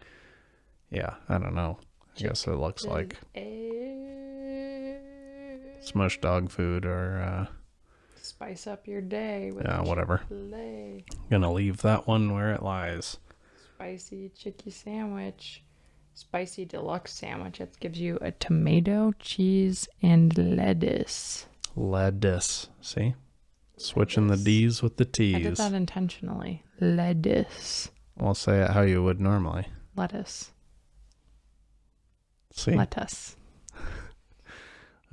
yeah, I don't know. I guess it looks like smushed dog food or Spice up your day with whatever. Chick-fil-A. Gonna leave that one where it lies. Spicy chicky sandwich. Spicy deluxe sandwich. It gives you a tomato, cheese, and lettuce. Lettuce. See? Switching the D's with the T's. I did that intentionally. Lettuce. Well, say it how you would normally. Lettuce. See? Lettuce.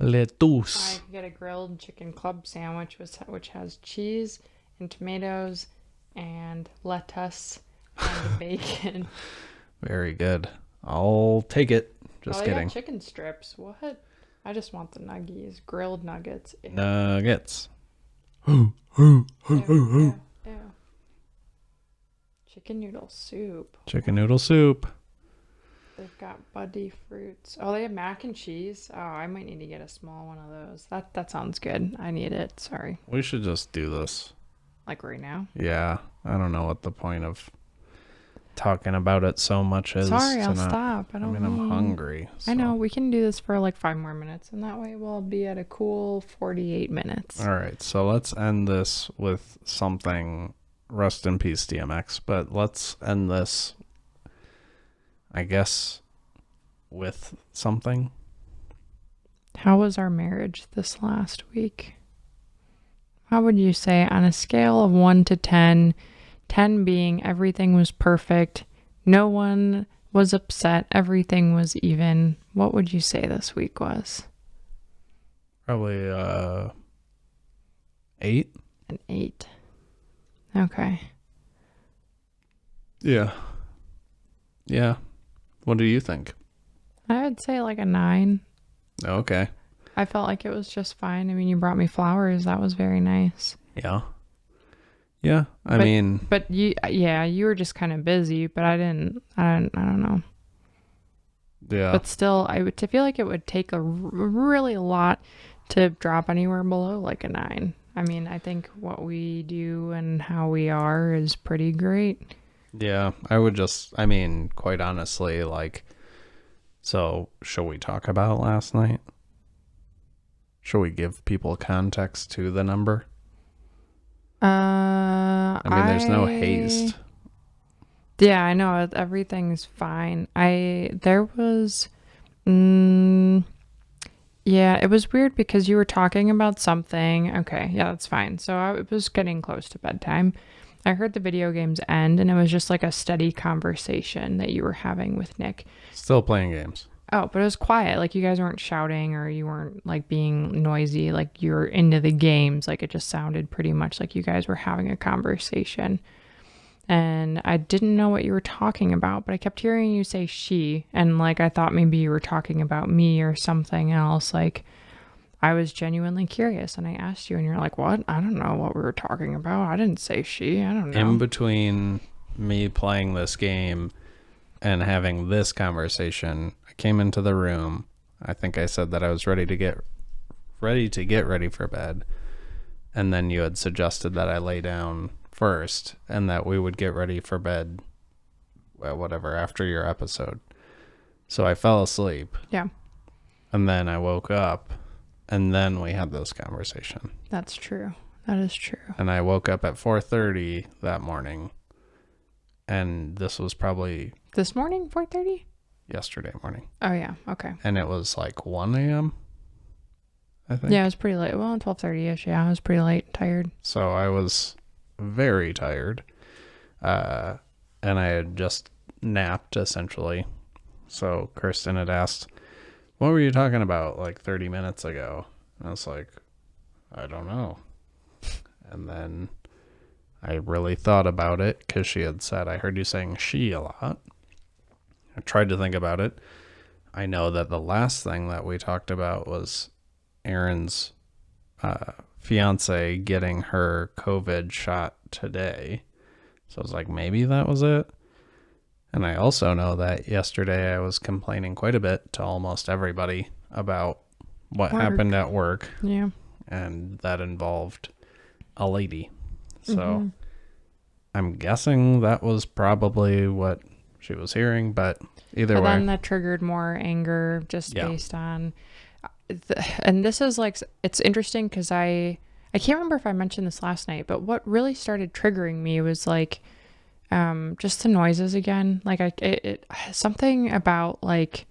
Lettuce. I could get a grilled chicken club sandwich which has cheese and tomatoes and lettuce and bacon. Very good. I'll take it. Just They kidding. got chicken strips. What? I just want the nuggies. Grilled nuggets. Ew. Nuggets. Ew, ew. Chicken noodle soup. Chicken noodle soup. They've got buddy fruits. Oh, they have mac and cheese. Oh, I might need to get a small one of those. That sounds good. I need it. Sorry. We should just do this. Like right now? Yeah. I don't know what the point of talking about it so much is. Sorry, I'll stop. I'm hungry. So. I know. We can do this for like 5 more minutes, and that way we'll be at a cool 48 minutes. All right. So let's end this with something. Rest in peace, DMX. But let's end this, I guess, with something. How was our marriage this last week? How would you say on a scale of 1 to 10, 10 being everything was perfect, no one was upset, everything was even, what would you say this week was? Probably 8. An 8. Okay. Yeah. Yeah. What do you think? I would say like a 9. Okay. I felt like it was just fine. I mean, you brought me flowers. That was very nice. Yeah. Yeah. I mean, but you were just kind of busy, but I don't know. Yeah. But still, I would feel like it would take really a lot to drop anywhere below like a 9. I mean, I think what we do and how we are is pretty great. Yeah, I mean, quite honestly, like, so shall we talk about last night? Shall we give people context to the number? I mean, there's no haste. Yeah, I know. Everything's fine. There was, yeah, it was weird because you were talking about something. Okay, yeah, that's fine. So it was getting close to bedtime. I heard the video games end, and it was just like a steady conversation that you were having with Nick. Still playing games. Oh, but it was quiet. Like you guys weren't shouting or you weren't like being noisy. Like you were into the games. Like it just sounded pretty much like you guys were having a conversation. And I didn't know what you were talking about, but I kept hearing you say she. And like I thought maybe you were talking about me or something else. Like I was genuinely curious and I asked you and you're like, what? I don't know what we were talking about. I didn't say she. I don't know. In between me playing this game and having this conversation, I came into the room. I think I said that I was ready to get ready for bed. And then you had suggested that I lay down first and that we would get ready for bed, whatever, after your episode. So I fell asleep. Yeah. And then I woke up and then we had this conversation. That's true. That is true. And I woke up at 4:30 that morning. And this was probably This morning, 4:30? yesterday morning. Oh, yeah. Okay. And it was like 1 a.m., I think. Yeah, it was pretty late. Well, 12:30-ish. Yeah, I was pretty late, tired. So I was very tired. And I had just napped, essentially. So Kirsten had asked, what were you talking about like 30 minutes ago? And I was like, I don't know. And then I really thought about it because she had said, I heard you saying she a lot. I tried to think about it. I know that the last thing that we talked about was Aaron's fiance getting her COVID shot today. So I was like, maybe that was it. And I also know that yesterday I was complaining quite a bit to almost everybody about what happened at work. Yeah. And that involved a lady. So I'm guessing that was probably what she was hearing, but either way. But then that triggered more anger just based on, and this is like, it's interesting because I can't remember if I mentioned this last night, but what really started triggering me was like, just the noises again. Like it something about like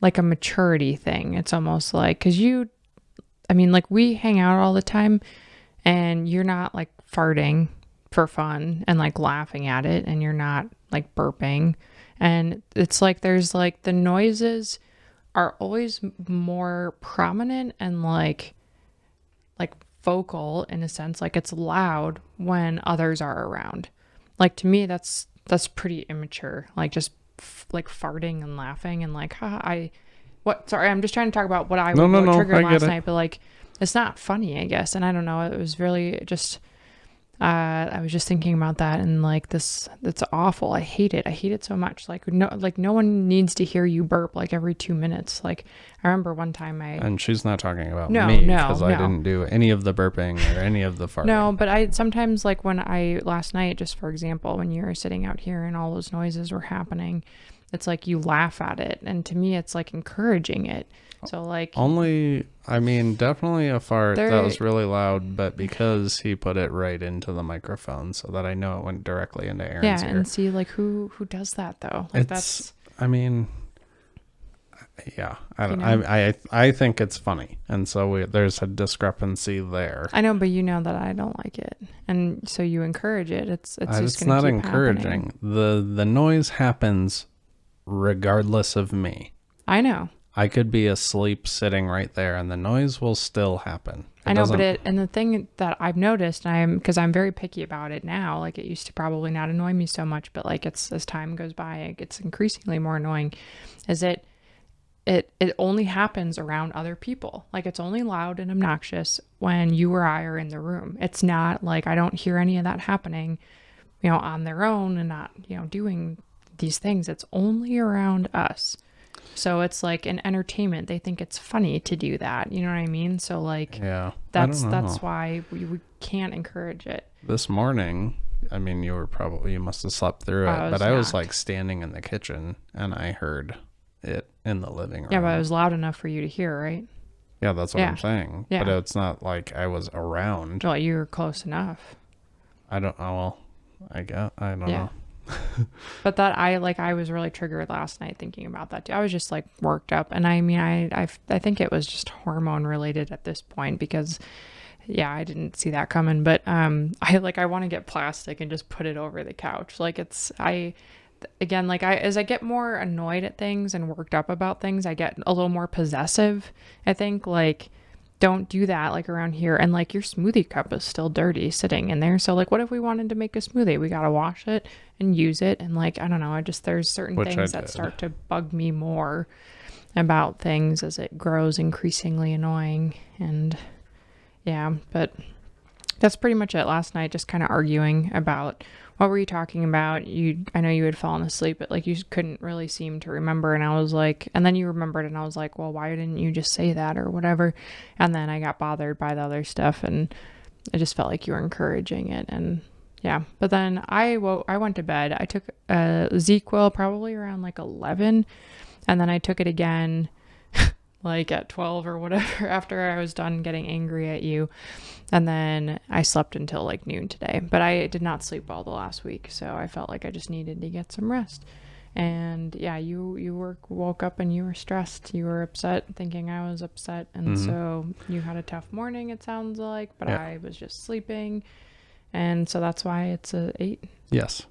a maturity thing. It's almost like, cause like we hang out all the time and you're not like farting for fun and like laughing at it and you're not like burping. And it's like, there's like the noises are always more prominent and like vocal in a sense, like it's loud when others are around. Like to me, that's pretty immature. Like just like farting and laughing and like, sorry, I'm just trying to talk about what I triggered last night, but like, it's not funny, I guess. And I don't know, it was really just, I was just thinking about that and like that's awful. I hate it so much. Like no one needs to hear you burp like every 2 minutes. Like I remember one time and she's not talking about me because I didn't do any of the burping or any of the farting. No, but I sometimes like last night, just for example, when you were sitting out here and all those noises were happening, it's like you laugh at it. And to me, it's like encouraging it. So like definitely a fart that was really loud, but because he put it right into the microphone so that I know it went directly into Aaron's ear. And see like who does that though? Like I think it's funny, and so there's a discrepancy there. I know, but you know that I don't like it, and so you encourage it. It's just not keep encouraging. Happening. The noise happens regardless of me. I know. I could be asleep sitting right there and the noise will still happen. I know, and the thing that I've noticed, because I'm very picky about it now, like it used to probably not annoy me so much, but like as time goes by, it gets increasingly more annoying, is it only happens around other people. Like it's only loud and obnoxious when you or I are in the room. It's not like I don't hear any of that happening, on their own and not, doing these things. It's only around us. So it's like an entertainment. They think it's funny to do that. You know what I mean? So like, Yeah. that's I don't know. why we can't encourage it. This morning, I mean, you must have slept through it, but I was like standing in the kitchen and I heard it in the living room. Yeah, but it was loud enough for you to hear, right? Yeah, that's what I'm saying. Yeah. But it's not like I was around. Well, you were close enough. I don't know. Well, I don't know. But I was really triggered last night thinking about that too. I was just like worked up, and I mean, I think it was just hormone related at this point because, yeah, I didn't see that coming. But I want to get plastic and just put it over the couch. Like as I get more annoyed at things and worked up about things, I get a little more possessive. I think like, don't do that like around here. And like your smoothie cup is still dirty sitting in there. So like, what if we wanted to make a smoothie? We got to wash it and use it. And like, I don't know. There's certain things that start to bug me more about things as it grows increasingly annoying. And yeah, but that's pretty much it. Last night, just kind of arguing about what were you talking about? I know you had fallen asleep, but like you couldn't really seem to remember. And I was like, and then you remembered, and I was like, well, why didn't you just say that or whatever? And then I got bothered by the other stuff, and I just felt like you were encouraging it. And yeah, but then I went to bed. I took a ZQuil probably around like 11, and then I took it again like at 12 or whatever after I was done getting angry at you. And then I slept until like noon today, but I did not sleep well the last week. So I felt like I just needed to get some rest. And yeah, you woke up and you were stressed. You were upset, thinking I was upset. And so you had a tough morning, it sounds like, but I was just sleeping. And so that's why it's a 8. Yes.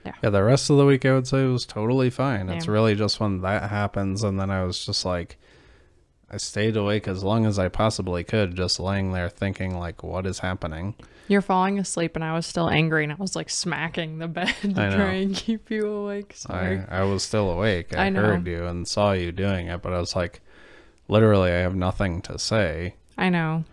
Yeah. The rest of the week I would say was totally fine. It's really just when that happens. And then I was just like, I stayed awake as long as I possibly could, just laying there thinking, like, what is happening? You're falling asleep, and I was still angry, and I was, like, smacking the bed to try and keep you awake. Sorry. I was still awake. I heard you and saw you doing it, but I was like, literally, I have nothing to say. I know.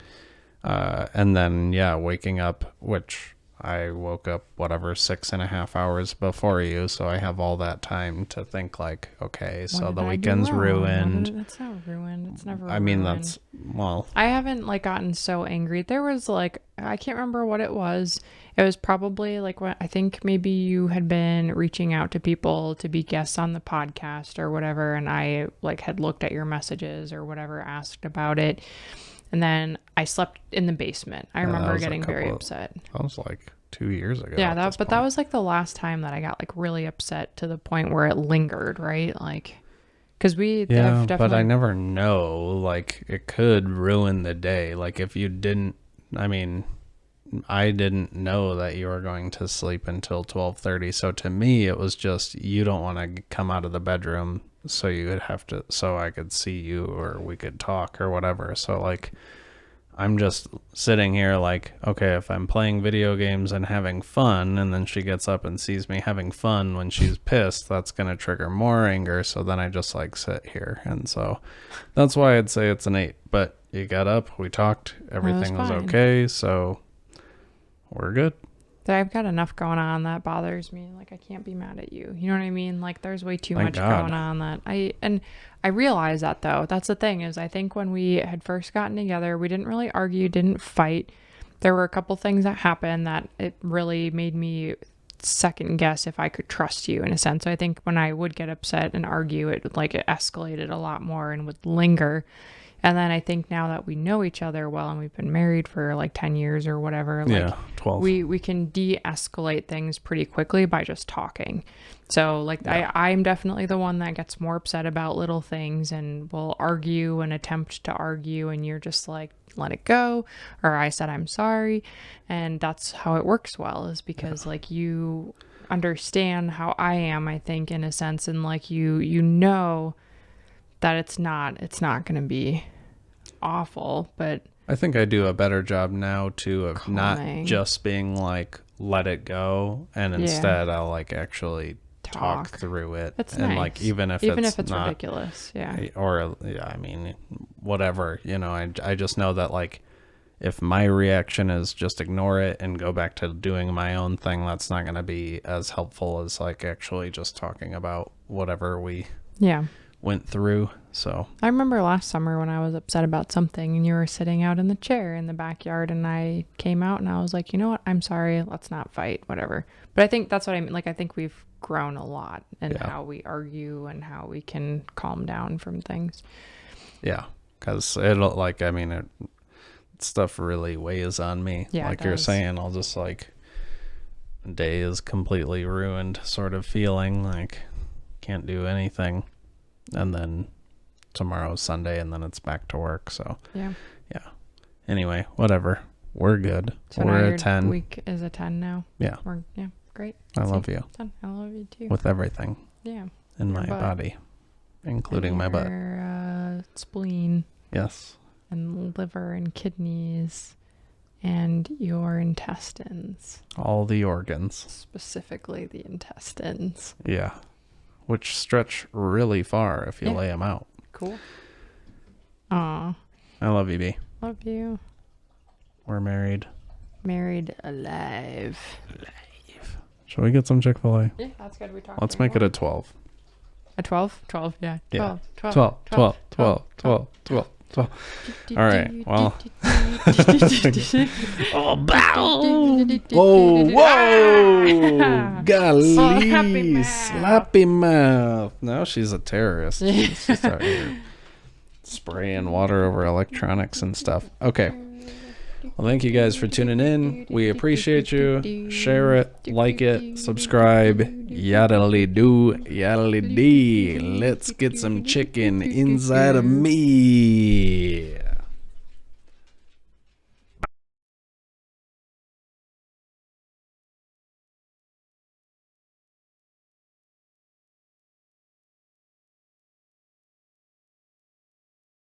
And then, waking up, which I woke up, 6.5 hours before you, so I have all that time to think like, okay, so the weekend's ruined. It's not ruined. It's never ruined. I mean, I haven't like gotten so angry. There was like, I can't remember what it was. It was probably like when I think maybe you had been reaching out to people to be guests on the podcast or whatever, and I like had looked at your messages or whatever, asked about it. And then I slept in the basement. I remember getting very upset. That was like 2 years ago. Yeah, that was like the last time that I got like really upset to the point where it lingered, right? Like, because we have definitely... but I never know. Like, it could ruin the day. Like, if you didn't, I mean, I didn't know that you were going to sleep until 12:30. So to me, it was just, you don't want to come out of the bedroom, so you would have to, so I could see you or we could talk or whatever. So like, I'm just sitting here like, okay, if I'm playing video games and having fun, and then she gets up and sees me having fun when she's pissed, that's going to trigger more anger. So then I just like sit here. And so that's why I'd say it's an 8. But you got up, we talked, everything was okay. So we're good. I've got enough going on that bothers me. Like, I can't be mad at you. You know what I mean? Like, there's way too much going on that I realize that, though. That's the thing, is I think when we had first gotten together, we didn't really argue, didn't fight. There were a couple things that happened that it really made me second guess if I could trust you in a sense. So I think when I would get upset and argue, it escalated a lot more and would linger. And then I think now that we know each other well and we've been married for like 10 years or whatever, like 12. We can de-escalate things pretty quickly by just talking. So like I'm definitely the one that gets more upset about little things and will argue and attempt to argue, and you're just like, let it go. Or I said, I'm sorry. And that's how it works well, is because like you understand how I am, I think, in a sense. And like, you know that it's not going to be awful, but I think I do a better job now too of calming. Not just being like, let it go, and instead I'll like actually talk through it. That's and nice. Like even if it's not ridiculous, I mean, whatever, you know, I just know that like, if my reaction is just ignore it and go back to doing my own thing, that's not going to be as helpful as like actually just talking about whatever we went through. So I remember last summer when I was upset about something and you were sitting out in the chair in the backyard and I came out and I was like, you know what? I'm sorry. Let's not fight, whatever. But I think that's what I mean. Like, I think we've grown a lot in how we argue and how we can calm down from things. Yeah. Because stuff really weighs on me. Yeah, like you're saying, I'll just like, day is completely ruined sort of feeling, like can't do anything. And then tomorrow's Sunday and then it's back to work. So yeah. Anyway, whatever. We're good. So we're now a 10. Week is a 10 now. Yeah. Great. I love you. 10. I love you too. With everything. Yeah. In my body. Including my butt. Spleen. Yes. And liver and kidneys and your intestines. All the organs. Specifically the intestines. Yeah. Which stretch really far if you lay them out. Cool. Aw. I love you, B. Love you. We're married. Married alive. Shall we get some Chick-fil-A? Yeah, that's good. Let's make it a 12. A 12? 12, yeah. 12. 12. All right. Well. Oh, bow. Oh, whoa. Golly. Slappy mouth. Now she's a terrorist. She's just out here spraying water over electronics and stuff. Okay. Well, thank you guys for tuning in. We appreciate you. Share it, like it, subscribe. Yaddly-do, yaddly-dee. Let's get some chicken inside of me.